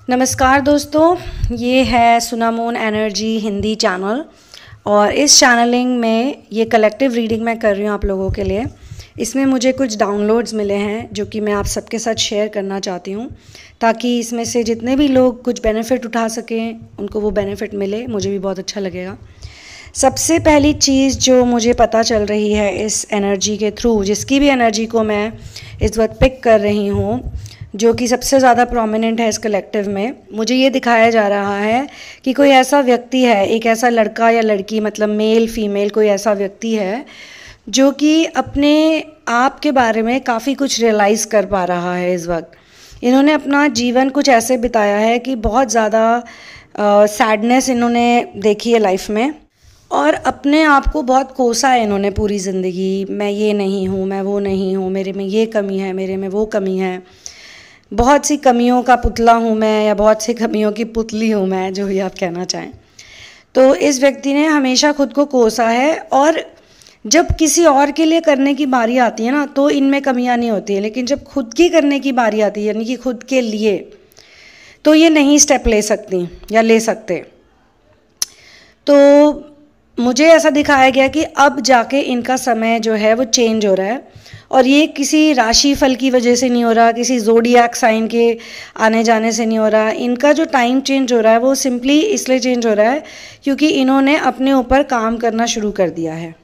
नमस्कार दोस्तों, ये है सुनामोन एनर्जी हिंदी चैनल और इस चैनलिंग में ये कलेक्टिव रीडिंग मैं कर रही हूँ आप लोगों के लिए। इसमें मुझे कुछ डाउनलोड्स मिले हैं जो कि मैं आप सबके साथ शेयर करना चाहती हूँ ताकि इसमें से जितने भी लोग कुछ बेनिफिट उठा सकें उनको वो बेनिफिट मिले, मुझे भी बहुत अच्छा लगेगा। सबसे पहली चीज़ जो मुझे पता चल रही है इस एनर्जी के थ्रू, जिसकी भी एनर्जी को मैं इस वक्त पिक कर रही हूँ, जो कि सबसे ज़्यादा प्रोमिनेंट है इस कलेक्टिव में, मुझे ये दिखाया जा रहा है कि कोई ऐसा व्यक्ति है, एक ऐसा लड़का या लड़की, मतलब मेल फीमेल, कोई ऐसा व्यक्ति है जो कि अपने आप के बारे में काफ़ी कुछ रियलाइज़ कर पा रहा है इस वक्त। इन्होंने अपना जीवन कुछ ऐसे बिताया है कि बहुत ज़्यादा सैडनेस इन्होंने देखी है लाइफ में और अपने आप को बहुत कोसा है इन्होंने पूरी ज़िंदगी। मैं ये नहीं हूँ, मैं वो नहीं हूँ, मेरे में ये कमी है, मेरे में वो कमी है, बहुत सी कमियों का पुतला हूँ मैं, या बहुत सी कमियों की पुतली हूँ मैं, जो भी आप कहना चाहें। तो इस व्यक्ति ने हमेशा खुद को कोसा है और जब किसी और के लिए करने की बारी आती है ना तो इनमें कमियां नहीं होती है, लेकिन जब खुद की करने की बारी आती है यानी कि खुद के लिए, तो ये नहीं स्टेप ले सकती या ले सकते। तो मुझे ऐसा दिखाया गया कि अब जाके इनका समय जो है वो चेंज हो रहा है और ये किसी राशि फल की वजह से नहीं हो रहा, किसी ज़ोडिएक साइन के आने जाने से नहीं हो रहा। इनका जो टाइम चेंज हो रहा है वो सिंपली इसलिए चेंज हो रहा है क्योंकि इन्होंने अपने ऊपर काम करना शुरू कर दिया है।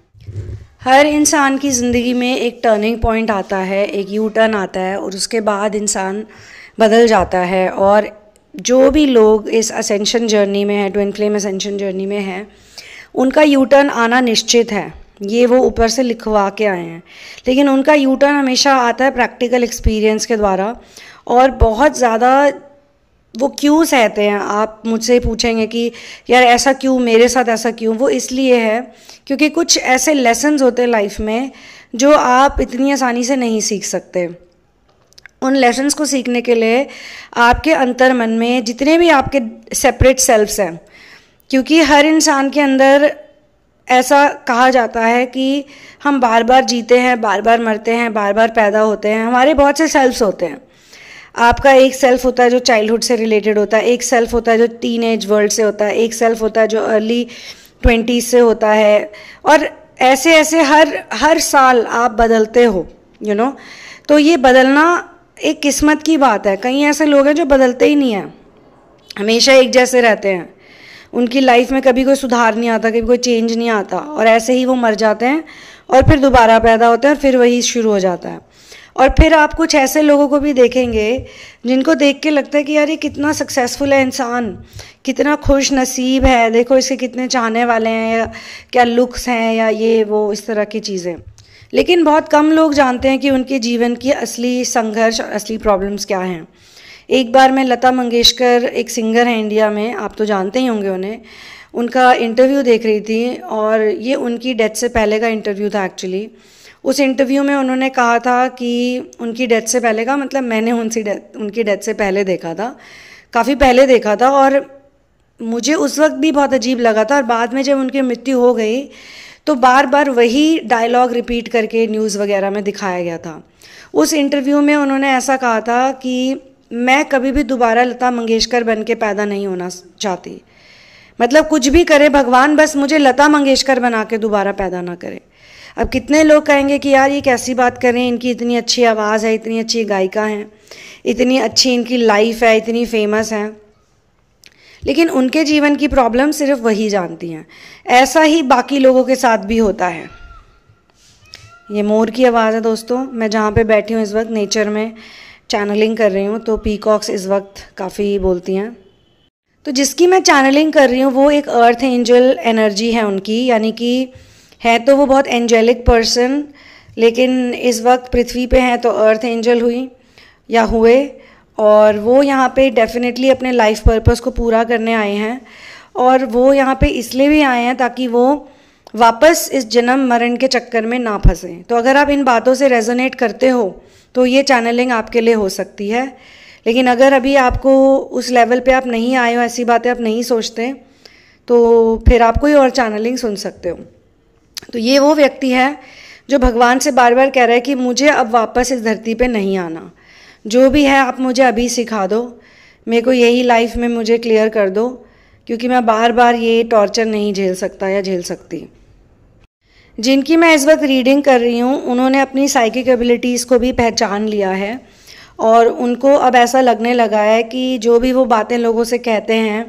हर इंसान की ज़िंदगी में एक टर्निंग पॉइंट आता है, एक यू टर्न आता है और उसके बाद इंसान बदल जाता है। और जो भी लोग इस असेंशन जर्नी में है, ट्विन फ्लेम असेंशन जर्नी में हैं, उनका यू टर्न आना निश्चित है। ये वो ऊपर से लिखवा के आए हैं, लेकिन उनका यू टर्न हमेशा आता है प्रैक्टिकल एक्सपीरियंस के द्वारा। और बहुत ज़्यादा वो क्यों सहते हैं, आप मुझसे पूछेंगे कि यार ऐसा क्यों, मेरे साथ ऐसा क्यों। वो इसलिए है क्योंकि कुछ ऐसे लेसन्स होते हैं लाइफ में जो आप इतनी आसानी से नहीं सीख सकते। उन लेसन्स को सीखने के लिए आपके अंतर मन में जितने भी आपके सेपरेट सेल्फ्स हैं, क्योंकि हर इंसान के अंदर ऐसा कहा जाता है कि हम बार बार जीते हैं, बार बार मरते हैं, बार बार पैदा होते हैं, हमारे बहुत से सेल्फ्स होते हैं। आपका एक सेल्फ होता है जो चाइल्डहुड से रिलेटेड होता है, एक सेल्फ होता है जो टीनेज वर्ल्ड से होता है, एक सेल्फ होता है जो अर्ली 20s से होता है, और ऐसे ऐसे हर साल आप बदलते हो, यू नो। तो ये बदलना एक किस्मत की बात है। कई ऐसे लोग हैं जो बदलते ही नहीं हैं, हमेशा एक जैसे रहते हैं, उनकी लाइफ में कभी कोई सुधार नहीं आता, कभी कोई चेंज नहीं आता, और ऐसे ही वो मर जाते हैं और फिर दोबारा पैदा होते हैं और फिर वही शुरू हो जाता है। और फिर आप कुछ ऐसे लोगों को भी देखेंगे जिनको देख के लगता है कि यार ये कितना सक्सेसफुल है इंसान, कितना खुश नसीब है, देखो इसके कितने चाहने वाले हैं, या क्या लुक्स हैं, या ये वो इस तरह की चीज़ें। लेकिन बहुत कम लोग जानते हैं कि उनके जीवन की असली संघर्ष और असली प्रॉब्लम्स क्या हैं। एक बार मैं लता मंगेशकर, एक सिंगर है इंडिया में, आप तो जानते ही होंगे उन्हें, उनका इंटरव्यू देख रही थी और ये उनकी डेथ से पहले का इंटरव्यू था एक्चुअली। उस इंटरव्यू में उन्होंने कहा था कि उनकी डेथ से पहले का मतलब मैंने उनकी डेथ से पहले देखा था, काफ़ी पहले देखा था, और मुझे उस वक्त भी बहुत अजीब लगा था। और बाद में जब उनकी मृत्यु हो गई तो बार बार वही डायलॉग रिपीट करके न्यूज़ वगैरह में दिखाया गया था। उस इंटरव्यू में उन्होंने ऐसा कहा था कि मैं कभी भी दोबारा लता मंगेशकर बन के पैदा नहीं होना चाहती, मतलब कुछ भी करे भगवान, बस मुझे लता मंगेशकर बना के दोबारा पैदा ना करे। अब कितने लोग कहेंगे कि यार ये कैसी बात करें, इनकी इतनी अच्छी आवाज़ है, इतनी अच्छी गायिका हैं, इतनी अच्छी इनकी लाइफ है, इतनी फेमस हैं, लेकिन उनके जीवन की प्रॉब्लम सिर्फ वही जानती हैं। ऐसा ही बाकी लोगों के साथ भी होता है। ये मोर की आवाज़ है दोस्तों, मैं जहाँ पे बैठी हूँ इस वक्त नेचर में चैनलिंग कर रही हूँ, तो पीकॉक्स इस वक्त काफ़ी बोलती हैं। तो जिसकी मैं चैनलिंग कर रही हूँ वो एक अर्थ एंजल एनर्जी है उनकी, यानी कि है तो वो बहुत एंजेलिक पर्सन, लेकिन इस वक्त पृथ्वी पे हैं तो अर्थ एंजल हुई या हुए, और वो यहाँ पे डेफिनेटली अपने लाइफ पर्पस को पूरा करने आए हैं। और वो यहाँ पे इसलिए भी आए हैं ताकि वो वापस इस जन्म मरण के चक्कर में ना फंसें। तो अगर आप इन बातों से रेजोनेट करते हो तो ये चैनलिंग आपके लिए हो सकती है। लेकिन अगर अभी आपको उस लेवल पे आप नहीं आए हो, ऐसी बातें आप नहीं सोचते, तो फिर आप कोई और चैनलिंग सुन सकते हो। तो ये वो व्यक्ति है जो भगवान से बार बार कह रहा है कि मुझे अब वापस इस धरती पे नहीं आना, जो भी है आप मुझे अभी सिखा दो, मेरे को यही लाइफ में मुझे क्लियर कर दो, क्योंकि मैं बार बार ये टॉर्चर नहीं झेल सकता या झेल सकती। जिनकी मैं इस वक्त रीडिंग कर रही हूँ उन्होंने अपनी साइकिक एबिलिटीज़ को भी पहचान लिया है और उनको अब ऐसा लगने लगा है कि जो भी वो बातें लोगों से कहते हैं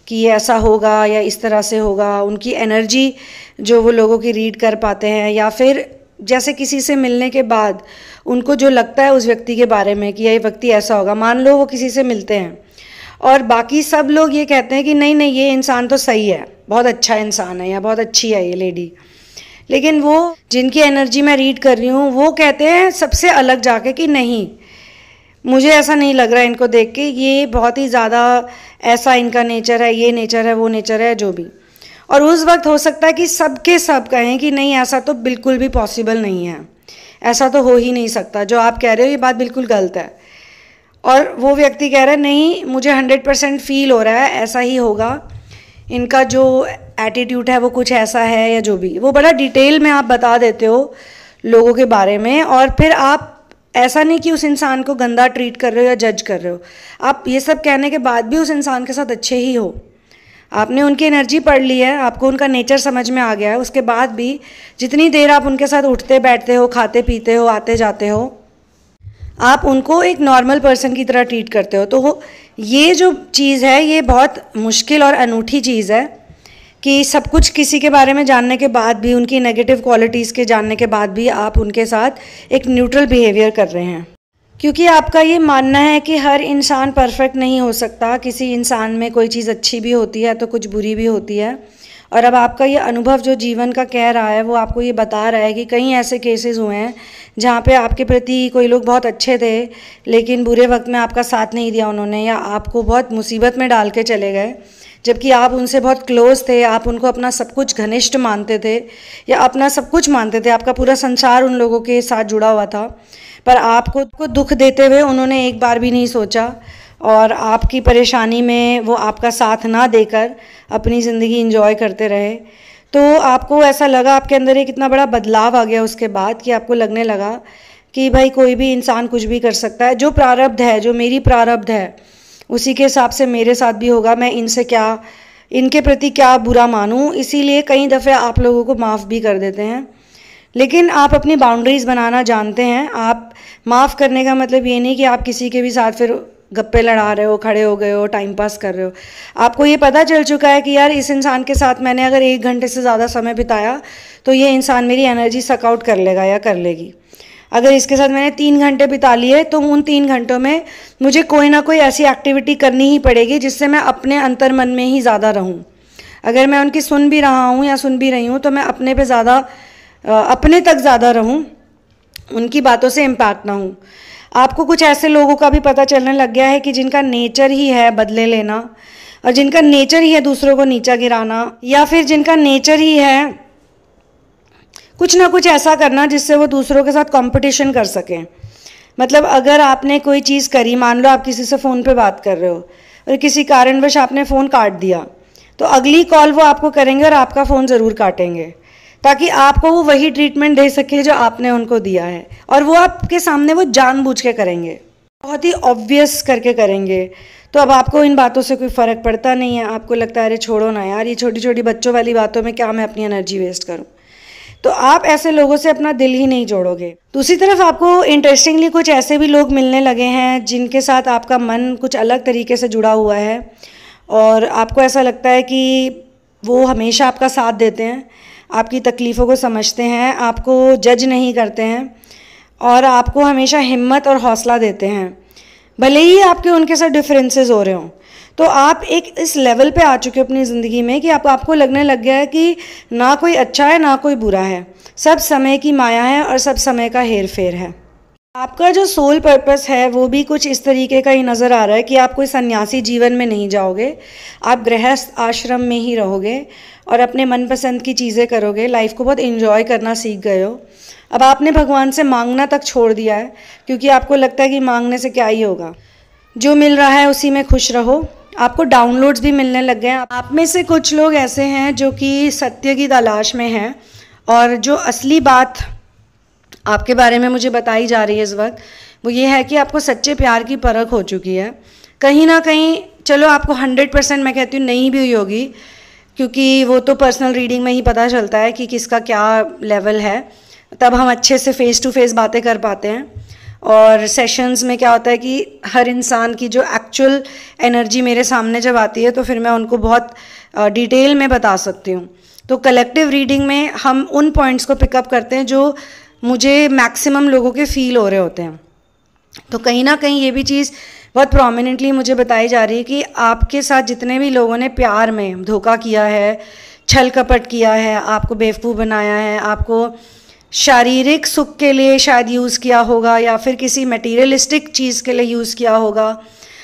कि ये ऐसा होगा या इस तरह से होगा, उनकी एनर्जी जो वो लोगों की रीड कर पाते हैं, या फिर जैसे किसी से मिलने के बाद उनको जो लगता है उस व्यक्ति के बारे में कि ये व्यक्ति ऐसा होगा। मान लो वो किसी से मिलते हैं और बाकी सब लोग ये कहते हैं कि नहीं नहीं ये इंसान तो सही है, बहुत अच्छा इंसान है या बहुत अच्छी है ये लेडी, लेकिन वो जिनकी एनर्जी मैं रीड कर रही हूँ वो कहते हैं सबसे अलग जाके कि नहीं, मुझे ऐसा नहीं लग रहा है इनको देख के, ये बहुत ही ज़्यादा ऐसा इनका नेचर है, ये नेचर है, वो नेचर है, जो भी। और उस वक्त हो सकता है कि सबके सब कहें कि नहीं ऐसा तो बिल्कुल भी पॉसिबल नहीं है, ऐसा तो हो ही नहीं सकता, जो आप कह रहे हो ये बात बिल्कुल गलत है। और वो व्यक्ति कह रहा है नहीं मुझे 100% फील हो रहा है ऐसा ही होगा, इनका जो एटीट्यूड है वो कुछ ऐसा है या जो भी। वो बड़ा डिटेल में आप बता देते हो लोगों के बारे में, और फिर आप ऐसा नहीं कि उस इंसान को गंदा ट्रीट कर रहे हो या जज कर रहे हो, आप ये सब कहने के बाद भी उस इंसान के साथ अच्छे ही हो। आपने उनकी एनर्जी पढ़ ली है, आपको उनका नेचर समझ में आ गया है, उसके बाद भी जितनी देर आप उनके साथ उठते बैठते हो, खाते पीते हो, आते जाते हो, आप उनको एक नॉर्मल पर्सन की तरह ट्रीट करते हो। तो ये जो चीज़ है ये बहुत मुश्किल और अनूठी चीज़ है कि सब कुछ किसी के बारे में जानने के बाद भी, उनकी नेगेटिव क्वालिटीज़ के जानने के बाद भी आप उनके साथ एक न्यूट्रल बिहेवियर कर रहे हैं, क्योंकि आपका ये मानना है कि हर इंसान परफेक्ट नहीं हो सकता, किसी इंसान में कोई चीज़ अच्छी भी होती है तो कुछ बुरी भी होती है। और अब आपका ये अनुभव जो जीवन का कह रहा है वो आपको ये बता रहा है कि कई ऐसे केसेस हुए हैं जहाँ पे आपके प्रति कोई लोग बहुत अच्छे थे लेकिन बुरे वक्त में आपका साथ नहीं दिया उन्होंने, या आपको बहुत मुसीबत में डाल के चले गए, जबकि आप उनसे बहुत क्लोज थे, आप उनको अपना सब कुछ घनिष्ठ मानते थे या अपना सब कुछ मानते थे, आपका पूरा संसार उन लोगों के साथ जुड़ा हुआ था, पर आपको दुख देते हुए उन्होंने एक बार भी नहीं सोचा और आपकी परेशानी में वो आपका साथ ना देकर अपनी ज़िंदगी एंजॉय करते रहे। तो आपको ऐसा लगा, आपके अंदर एक इतना बड़ा बदलाव आ गया उसके बाद कि आपको लगने लगा कि भाई कोई भी इंसान कुछ भी कर सकता है, जो प्रारब्ध है, जो मेरी प्रारब्ध है उसी के हिसाब से मेरे साथ भी होगा, मैं इनसे क्या, इनके प्रति क्या बुरा मानूं। इसीलिए कई दफ़े आप लोगों को माफ़ भी कर देते हैं, लेकिन आप अपनी बाउंड्रीज़ बनाना जानते हैं। आप माफ़ करने का मतलब ये नहीं कि आप किसी के भी साथ फिर गप्पे लड़ा रहे हो, खड़े हो गए हो, टाइम पास कर रहे हो। आपको ये पता चल चुका है कि यार इस इंसान के साथ मैंने अगर 1 घंटे से ज़्यादा समय बिताया तो ये इंसान मेरी एनर्जी सक आउट कर लेगा या कर लेगी। अगर इसके साथ मैंने 3 घंटे बिता लिए तो उन 3 घंटों में मुझे कोई ना कोई ऐसी एक्टिविटी करनी ही पड़ेगी जिससे मैं अपने अंतर मन में ही ज़्यादा रहूँ। अगर मैं उनकी सुन भी रहा हूँ या सुन भी रही हूँ तो मैं अपने पे ज़्यादा, अपने तक ज़्यादा रहूँ, उनकी बातों से इम्पैक्ट ना हूँ। आपको कुछ ऐसे लोगों का भी पता चलने लग गया है कि जिनका नेचर ही है बदले लेना, और जिनका नेचर ही है दूसरों को नीचा गिराना, या फिर जिनका नेचर ही है कुछ ना कुछ ऐसा करना जिससे वो दूसरों के साथ कंपटीशन कर सकें। मतलब अगर आपने कोई चीज़ करी, मान लो आप किसी से फ़ोन पे बात कर रहे हो और किसी कारणवश आपने फ़ोन काट दिया, तो अगली कॉल वो आपको करेंगे और आपका फ़ोन ज़रूर काटेंगे ताकि आपको वो वही ट्रीटमेंट दे सके जो आपने उनको दिया है, और वो आपके सामने वो जानबूझ के करेंगे, बहुत ही ऑब्वियस करके करेंगे। तो अब आपको इन बातों से कोई फ़र्क पड़ता नहीं है, आपको लगता है अरे छोड़ो ना यार, ये छोटी छोटी बच्चों वाली बातों में क्या मैं अपनी एनर्जी वेस्ट करूँ। तो आप ऐसे लोगों से अपना दिल ही नहीं जोड़ोगे। दूसरी तरफ आपको इंटरेस्टिंगली कुछ ऐसे भी लोग मिलने लगे हैं जिनके साथ आपका मन कुछ अलग तरीके से जुड़ा हुआ है और आपको ऐसा लगता है कि वो हमेशा आपका साथ देते हैं, आपकी तकलीफ़ों को समझते हैं, आपको जज नहीं करते हैं और आपको हमेशा हिम्मत और हौसला देते हैं, भले ही आपके उनके साथ डिफरेंसेस हो रहे हों। तो आप एक इस लेवल पे आ चुके हो अपनी ज़िंदगी में कि आपको लगने लग गया है कि ना कोई अच्छा है ना कोई बुरा है, सब समय की माया है और सब समय का हेर फेर है। आपका जो सोल पर्पस है वो भी कुछ इस तरीके का ही नज़र आ रहा है कि आप कोई सन्यासी जीवन में नहीं जाओगे, आप गृहस्थ आश्रम में ही रहोगे और अपने मनपसंद की चीज़ें करोगे, लाइफ को बहुत एंजॉय करना सीख गए हो। अब आपने भगवान से मांगना तक छोड़ दिया है क्योंकि आपको लगता है कि मांगने से क्या ही होगा, जो मिल रहा है उसी में खुश रहो। आपको डाउनलोड्स भी मिलने लग गए हैं। आप में से कुछ लोग ऐसे हैं जो कि सत्य की तलाश में हैं और जो असली बात आपके बारे में मुझे बताई जा रही है इस वक्त वो ये है कि आपको सच्चे प्यार की परख हो चुकी है। कहीं ना कहीं चलो आपको 100% मैं कहती हूँ नहीं भी हुई होगी, क्योंकि वो तो पर्सनल रीडिंग में ही पता चलता है कि किसका क्या लेवल है, तब हम अच्छे से फेस टू फेस बातें कर पाते हैं। और सेशंस में क्या होता है कि हर इंसान की जो एक्चुअल एनर्जी मेरे सामने जब आती है तो फिर मैं उनको बहुत डिटेल में बता सकती हूँ। तो कलेक्टिव रीडिंग में हम उन पॉइंट्स को पिकअप करते हैं जो मुझे मैक्सिमम लोगों के फील हो रहे होते हैं। तो कहीं ना कहीं ये भी चीज़ बहुत प्रोमिनेंटली मुझे बताई जा रही है कि आपके साथ जितने भी लोगों ने प्यार में धोखा किया है, छल कपट किया है, आपको बेवकूफ़ बनाया है, आपको शारीरिक सुख के लिए शायद यूज़ किया होगा या फिर किसी मटेरियलिस्टिक चीज़ के लिए यूज़ किया होगा।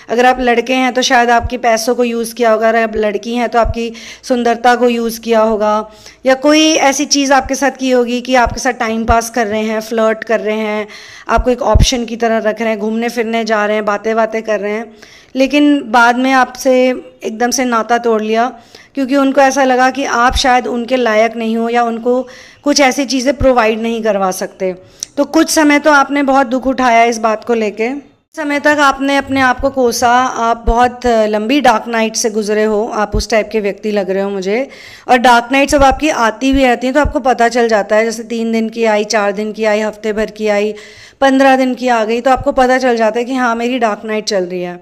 अगर आप लड़के हैं तो शायद आपके पैसों को यूज़ किया होगा, अगर आप लड़की हैं तो आपकी सुंदरता को यूज़ किया होगा, या कोई ऐसी चीज़ आपके साथ की होगी कि आपके साथ टाइम पास कर रहे हैं, फ्लर्ट कर रहे हैं, आपको एक ऑप्शन की तरह रख रहे हैं, घूमने फिरने जा रहे हैं, बातें कर रहे हैं, लेकिन बाद में आपसे एकदम से नाता तोड़ लिया क्योंकि उनको ऐसा लगा कि आप शायद उनके लायक नहीं हो या उनको कुछ ऐसी चीज़ें प्रोवाइड नहीं करवा सकते। तो कुछ समय तो आपने बहुत दुख उठाया इस बात को लेके, समय तक आपने अपने आप को कोसा, आप बहुत लंबी डार्क नाइट से गुजरे हो, आप उस टाइप के व्यक्ति लग रहे हो मुझे। और डार्क नाइट जब आपकी आती भी रहती हैं तो आपको पता चल जाता है, जैसे 3 दिन की आई, 4 दिन की आई, हफ्ते भर की आई, 15 दिन की आ गई, तो आपको पता चल जाता है कि हाँ मेरी डार्क नाइट चल रही है।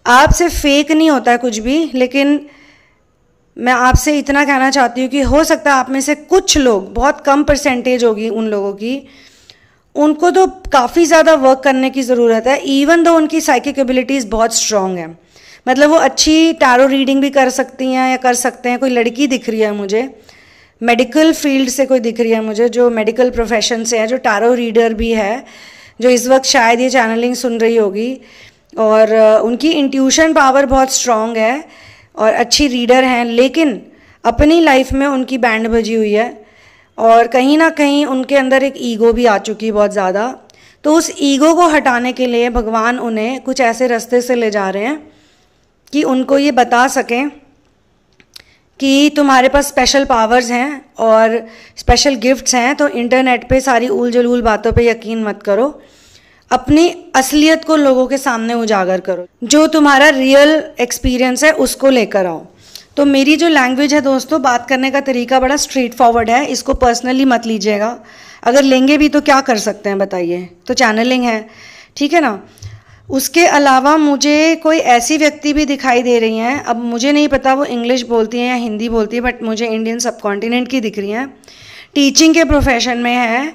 आपसे फेक नहीं होता है कुछ भी, लेकिन मैं आपसे इतना कहना चाहती हूँ कि हो सकता है आप में से कुछ लोग, बहुत कम परसेंटेज होगी उन लोगों की, उनको तो काफ़ी ज़्यादा वर्क करने की ज़रूरत है, इवन दो उनकी साइकिक एबिलिटीज़ बहुत स्ट्रॉन्ग है। मतलब वो अच्छी टैरो रीडिंग भी कर सकती हैं या कर सकते हैं। कोई लड़की दिख रही है मुझे, मेडिकल फील्ड से कोई दिख रही है मुझे, जो मेडिकल प्रोफेशन से है, जो टैरो रीडर भी है, जो इस वक्त शायद ये चैनलिंग सुन रही होगी, और उनकी इंट्यूशन पावर बहुत स्ट्रॉन्ग है और अच्छी रीडर हैं, लेकिन अपनी लाइफ में उनकी बैंड बजी हुई है और कहीं ना कहीं उनके अंदर एक ईगो भी आ चुकी है बहुत ज़्यादा। तो उस ईगो को हटाने के लिए भगवान उन्हें कुछ ऐसे रास्ते से ले जा रहे हैं कि उनको ये बता सकें कि तुम्हारे पास स्पेशल पावर्स हैं और स्पेशल गिफ्ट्स हैं। तो इंटरनेट पे सारी उल जलूल बातों पे यकीन मत करो, अपनी असलियत को लोगों के सामने उजागर करो, जो तुम्हारा रियल एक्सपीरियंस है उसको लेकर आओ। तो मेरी जो लैंग्वेज है दोस्तों, बात करने का तरीका बड़ा स्ट्रेट फॉरवर्ड है, इसको पर्सनली मत लीजिएगा। अगर लेंगे भी तो क्या कर सकते हैं बताइए, तो चैनलिंग है, ठीक है ना। उसके अलावा मुझे कोई ऐसी व्यक्ति भी दिखाई दे रही हैं, अब मुझे नहीं पता वो इंग्लिश बोलती हैं या हिंदी बोलती है, बट मुझे इंडियन सब कॉन्टिनेंट की दिख रही हैं, टीचिंग के प्रोफेशन में है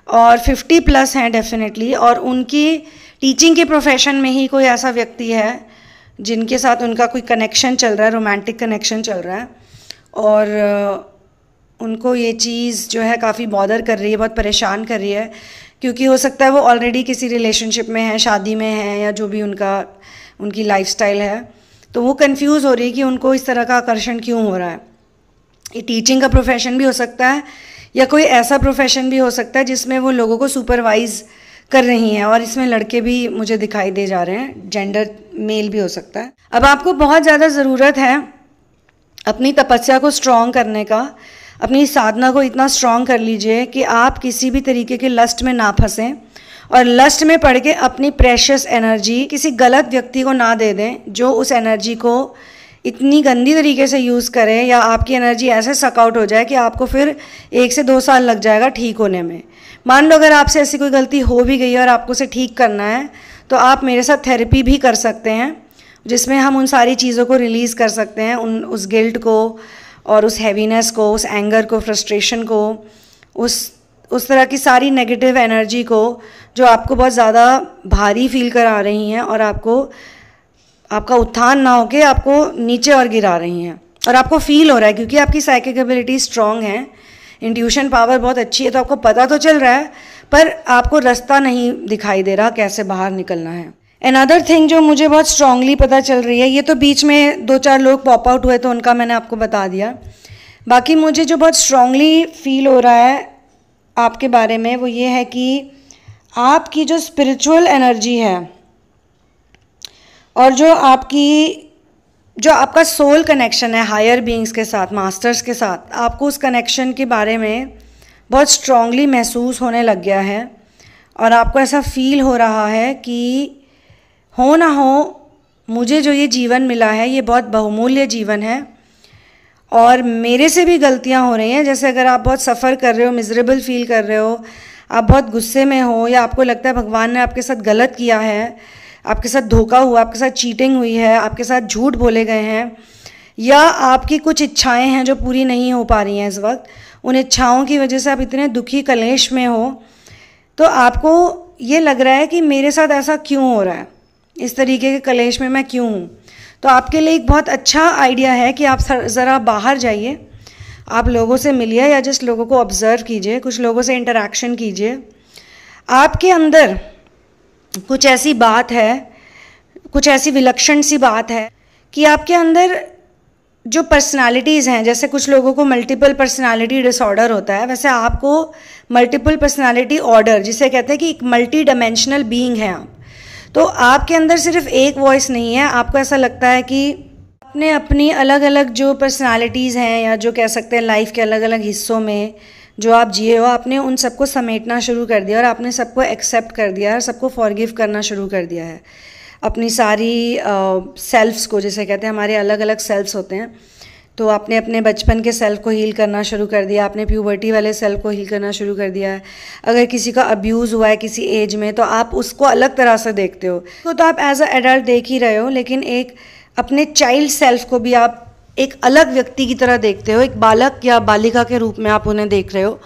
और 50+ हैं डेफिनेटली, और उनकी टीचिंग के प्रोफेशन में ही कोई ऐसा व्यक्ति है जिनके साथ उनका कोई कनेक्शन चल रहा है, रोमांटिक कनेक्शन चल रहा है, और उनको ये चीज़ जो है काफ़ी बॉदर कर रही है, बहुत परेशान कर रही है, क्योंकि हो सकता है वो ऑलरेडी किसी रिलेशनशिप में है, शादी में है, या जो भी उनकी लाइफस्टाइल है, तो वो कंफ्यूज हो रही है कि उनको इस तरह का आकर्षण क्यों हो रहा है। ये टीचिंग का प्रोफेशन भी हो सकता है या कोई ऐसा प्रोफेशन भी हो सकता है जिसमें वो लोगों को सुपरवाइज कर रही हैं, और इसमें लड़के भी मुझे दिखाई दे जा रहे हैं, जेंडर मेल भी हो सकता है। अब आपको बहुत ज़्यादा ज़रूरत है अपनी तपस्या को स्ट्रॉन्ग करने का, अपनी साधना को इतना स्ट्रॉन्ग कर लीजिए कि आप किसी भी तरीके के लस्ट में ना फंसें, और लस्ट में पड़ के अपनी प्रेशियस एनर्जी किसी गलत व्यक्ति को ना दे दें जो उस एनर्जी को इतनी गंदी तरीके से यूज़ करे, या आपकी एनर्जी ऐसे सकआउट हो जाए कि आपको फिर 1 से 2 साल लग जाएगा ठीक होने में। मान लो अगर आपसे ऐसी कोई गलती हो भी गई है और आपको उसे ठीक करना है, तो आप मेरे साथ थेरेपी भी कर सकते हैं, जिसमें हम उन सारी चीज़ों को रिलीज़ कर सकते हैं, उस गिल्ट को और उस हैवीनेस को, उस एंगर को, फ्रस्ट्रेशन को, उस तरह की सारी नेगेटिव एनर्जी को जो आपको बहुत ज़्यादा भारी फील करा रही हैं और आपका उत्थान ना होके आपको नीचे और गिरा रही हैं, और आपको फील हो रहा है क्योंकि आपकी साइकिक एबिलिटी स्ट्रॉन्ग है, इंट्यूशन पावर बहुत अच्छी है, तो आपको पता तो चल रहा है पर आपको रास्ता नहीं दिखाई दे रहा कैसे बाहर निकलना है। अनदर थिंग जो मुझे बहुत स्ट्रांगली पता चल रही है, ये तो बीच में 2-4 लोग पॉप आउट हुए तो उनका मैंने आपको बता दिया, बाकी मुझे जो बहुत स्ट्रांगली फील हो रहा है आपके बारे में वो ये है कि आपकी जो स्पिरिचुअल एनर्जी है और जो आपका सोल कनेक्शन है हायर बीइंग्स के साथ, मास्टर्स के साथ, आपको उस कनेक्शन के बारे में बहुत स्ट्रांगली महसूस होने लग गया है, और आपको ऐसा फील हो रहा है कि हो ना हो मुझे जो ये जीवन मिला है ये बहुत बहुमूल्य जीवन है और मेरे से भी गलतियां हो रही हैं। जैसे अगर आप बहुत सफ़र कर रहे हो, मिजरेबल फील कर रहे हो, आप बहुत गुस्से में हो या आपको लगता है भगवान ने आपके साथ गलत किया है, आपके साथ धोखा हुआ, आपके साथ चीटिंग हुई है, आपके साथ झूठ बोले गए हैं, या आपकी कुछ इच्छाएं हैं जो पूरी नहीं हो पा रही हैं इस वक्त, उन इच्छाओं की वजह से आप इतने दुखी कलेश में हो, तो आपको ये लग रहा है कि मेरे साथ ऐसा क्यों हो रहा है, इस तरीके के कलेश में मैं क्यों हूँ। तो आपके लिए एक बहुत अच्छा आइडिया है कि आप ज़रा बाहर जाइए, आप लोगों से मिलिए या जिस लोगों को ऑब्ज़र्व कीजिए, कुछ लोगों से इंटरेक्शन कीजिए। आपके अंदर कुछ ऐसी बात है, कुछ ऐसी विलक्षण सी बात है कि आपके अंदर जो पर्सनालिटीज़ हैं, जैसे कुछ लोगों को मल्टीपल पर्सनालिटी डिसऑर्डर होता है, वैसे आपको मल्टीपल पर्सनालिटी ऑर्डर, जिसे कहते हैं कि एक मल्टी डायमेंशनल बीइंग है आप। तो आपके अंदर सिर्फ एक वॉइस नहीं है, आपको ऐसा लगता है कि आपने अपनी अलग अलग जो पर्सनालिटीज़ हैं या जो कह सकते हैं लाइफ के अलग अलग हिस्सों में जो आप जिए हो, आपने उन सबको समेटना शुरू कर दिया और आपने सबको एक्सेप्ट कर दिया और सबको फॉरगिव करना शुरू कर दिया है। अपनी सारी सेल्फ्स को, जैसे कहते हैं हमारे अलग अलग सेल्फ्स होते हैं, तो आपने अपने बचपन के सेल्फ को हील करना शुरू कर दिया, आपने प्यूबर्टी वाले सेल्फ को हील करना शुरू कर दिया है। अगर किसी का अब्यूज़ हुआ है किसी एज में तो आप उसको अलग तरह से देखते हो, तो आप एज अ एडल्ट देख ही रहे हो, लेकिन एक अपने चाइल्ड सेल्फ को भी आप एक अलग व्यक्ति की तरह देखते हो, एक बालक या बालिका के रूप में आप उन्हें देख रहे हो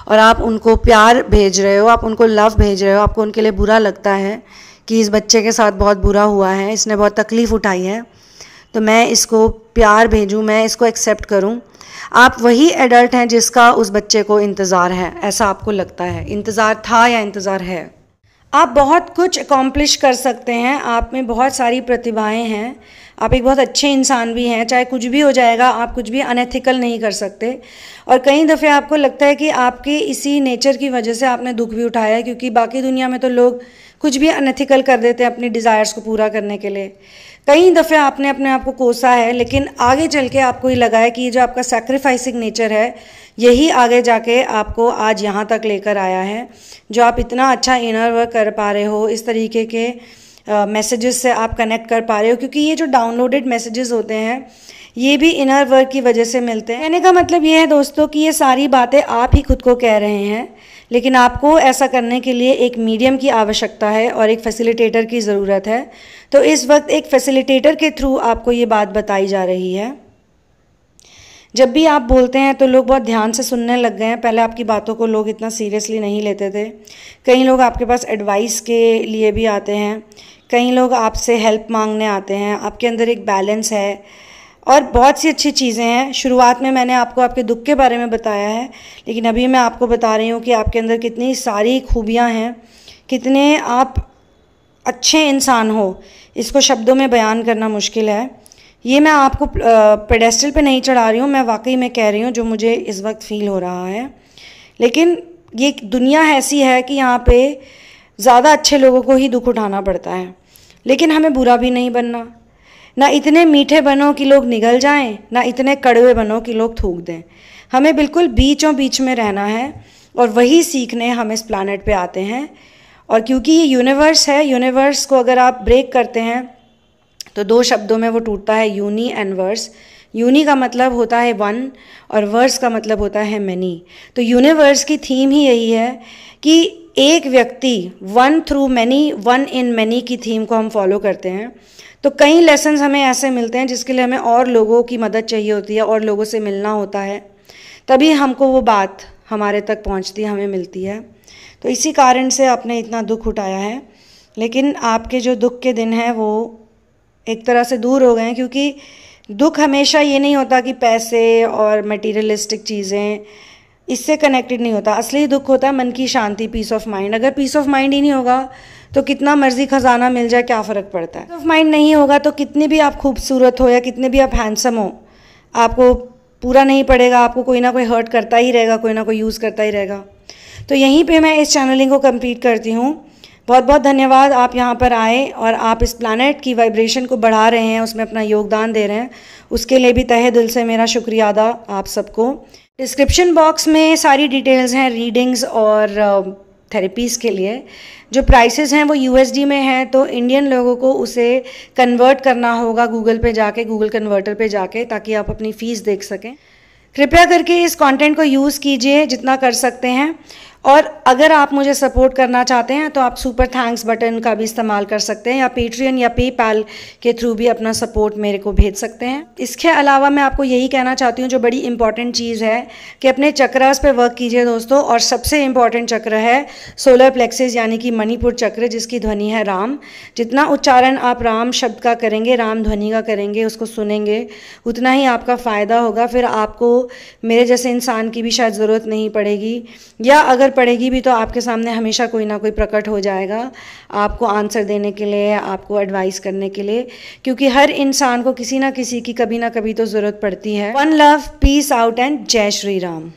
और आप उनको प्यार भेज रहे हो, आप उनको लव भेज रहे हो। आपको उनके लिए बुरा लगता है कि इस बच्चे के साथ बहुत बुरा हुआ है, इसने बहुत तकलीफ़ उठाई है, तो मैं इसको प्यार भेजूं, मैं इसको एक्सेप्ट करूं। आप वही एडल्ट हैं जिसका उस बच्चे को इंतज़ार है, ऐसा आपको लगता है, इंतज़ार था या इंतज़ार है। आप बहुत कुछ अकॉम्प्लिश कर सकते हैं, आप में बहुत सारी प्रतिभाएं हैं, आप एक बहुत अच्छे इंसान भी हैं, चाहे कुछ भी हो जाएगा, आप कुछ भी अनएथिकल नहीं कर सकते। और कई दफ़े आपको लगता है कि आपके इसी नेचर की वजह से आपने दुख भी उठाया है, क्योंकि बाकी दुनिया में तो लोग कुछ भी अनएथिकल कर देते हैं अपनी डिज़ायर्स को पूरा करने के लिए। कई दफ़े आपने अपने आप को कोसा है, लेकिन आगे चल के आपको ये लगा है कि ये जो आपका सैक्रिफाइसिंग नेचर है यही आगे जाके आपको आज यहाँ तक लेकर आया है, जो आप इतना अच्छा इनर वर्क कर पा रहे हो, इस तरीके के मैसेजेस से आप कनेक्ट कर पा रहे हो, क्योंकि ये जो डाउनलोडेड मैसेजेस होते हैं ये भी इनर वर्क की वजह से मिलते हैं। कहने का मतलब ये है दोस्तों कि ये सारी बातें आप ही खुद को कह रहे हैं, लेकिन आपको ऐसा करने के लिए एक मीडियम की आवश्यकता है और एक फैसिलिटेटर की ज़रूरत है। तो इस वक्त एक फैसिलिटेटर के थ्रू आपको ये बात बताई जा रही है। जब भी आप बोलते हैं तो लोग बहुत ध्यान से सुनने लग गए हैं, पहले आपकी बातों को लोग इतना सीरियसली नहीं लेते थे। कई लोग आपके पास एडवाइस के लिए भी आते हैं, कई लोग आपसे हेल्प मांगने आते हैं, आपके अंदर एक बैलेंस है और बहुत सी अच्छी चीज़ें हैं। शुरुआत में मैंने आपको आपके दुख के बारे में बताया है, लेकिन अभी मैं आपको बता रही हूँ कि आपके अंदर कितनी सारी खूबियाँ हैं, कितने आप अच्छे इंसान हो, इसको शब्दों में बयान करना मुश्किल है। ये मैं आपको पेडेस्टल पे नहीं चढ़ा रही हूँ, मैं वाकई में कह रही हूँ जो मुझे इस वक्त फ़ील हो रहा है। लेकिन ये दुनिया ऐसी है कि यहाँ पे ज़्यादा अच्छे लोगों को ही दुख उठाना पड़ता है, लेकिन हमें बुरा भी नहीं बनना। ना इतने मीठे बनो कि लोग निगल जाएं, ना इतने कड़वे बनो कि लोग थूक दें। हमें बिल्कुल बीचों बीच में रहना है और वही सीखने हम इस प्लैनेट पे आते हैं। और क्योंकि ये यूनिवर्स है, यूनिवर्स को अगर आप ब्रेक करते हैं तो दो शब्दों में वो टूटता है, यूनी एंड वर्स। यूनी का मतलब होता है वन और वर्स का मतलब होता है मैनी। तो यूनिवर्स की थीम ही यही है कि एक व्यक्ति, one through many, one in many की थीम को हम फॉलो करते हैं। तो कई लेसन्स हमें ऐसे मिलते हैं जिसके लिए हमें और लोगों की मदद चाहिए होती है और लोगों से मिलना होता है, तभी हमको वो बात हमारे तक पहुंचती है, हमें मिलती है। तो इसी कारण से आपने इतना दुख उठाया है, लेकिन आपके जो दुख के दिन हैं वो एक तरह से दूर हो गए हैं, क्योंकि दुख हमेशा ये नहीं होता कि पैसे और मटेरियलिस्टिक चीज़ें, इससे कनेक्टेड नहीं होता। असली दुख होता है मन की शांति, पीस ऑफ माइंड। अगर पीस ऑफ माइंड ही नहीं होगा तो कितना मर्जी खजाना मिल जाए क्या फ़र्क पड़ता है। पीस ऑफ माइंड नहीं होगा तो कितनी भी आप खूबसूरत हो या कितने भी आप हैंडसम हो, आपको पूरा नहीं पड़ेगा, आपको कोई ना कोई हर्ट करता ही रहेगा, कोई ना कोई यूज़ करता ही रहेगा। तो यहीं पे मैं इस चैनलिंग को कंप्लीट करती हूँ। बहुत बहुत धन्यवाद, आप यहाँ पर आए और आप इस प्लैनेट की वाइब्रेशन को बढ़ा रहे हैं, उसमें अपना योगदान दे रहे हैं, उसके लिए भी तहे दिल से मेरा शुक्रिया अदा आप सबको। डिस्क्रिप्शन बॉक्स में सारी डिटेल्स हैं रीडिंग्स और थेरेपीज़ के लिए। जो प्राइसेस हैं वो यूएसडी में हैं, तो इंडियन लोगों को उसे कन्वर्ट करना होगा गूगल पे जाके, गूगल कन्वर्टर पे जाके, ताकि आप अपनी फ़ीस देख सकें। कृपया करके इस कंटेंट को यूज़ कीजिए जितना कर सकते हैं, और अगर आप मुझे सपोर्ट करना चाहते हैं तो आप सुपर थैंक्स बटन का भी इस्तेमाल कर सकते हैं, या पेट्रियन या पेपैल के थ्रू भी अपना सपोर्ट मेरे को भेज सकते हैं। इसके अलावा मैं आपको यही कहना चाहती हूँ, जो बड़ी इंपॉर्टेंट चीज़ है कि अपने चक्रास पे वर्क कीजिए दोस्तों। और सबसे इम्पॉर्टेंट चक्र है सोलर प्लेक्सिस यानी कि मणिपुर चक्र, जिसकी ध्वनि है राम। जितना उच्चारण आप राम शब्द का करेंगे, राम ध्वनि का करेंगे, उसको सुनेंगे, उतना ही आपका फ़ायदा होगा। फिर आपको मेरे जैसे इंसान की भी शायद ज़रूरत नहीं पड़ेगी, या अगर पड़ेगी भी तो आपके सामने हमेशा कोई ना कोई प्रकट हो जाएगा आपको आंसर देने के लिए, आपको एडवाइस करने के लिए, क्योंकि हर इंसान को किसी ना किसी की कभी ना कभी तो ज़रूरत पड़ती है। One love, peace out and जय श्री राम।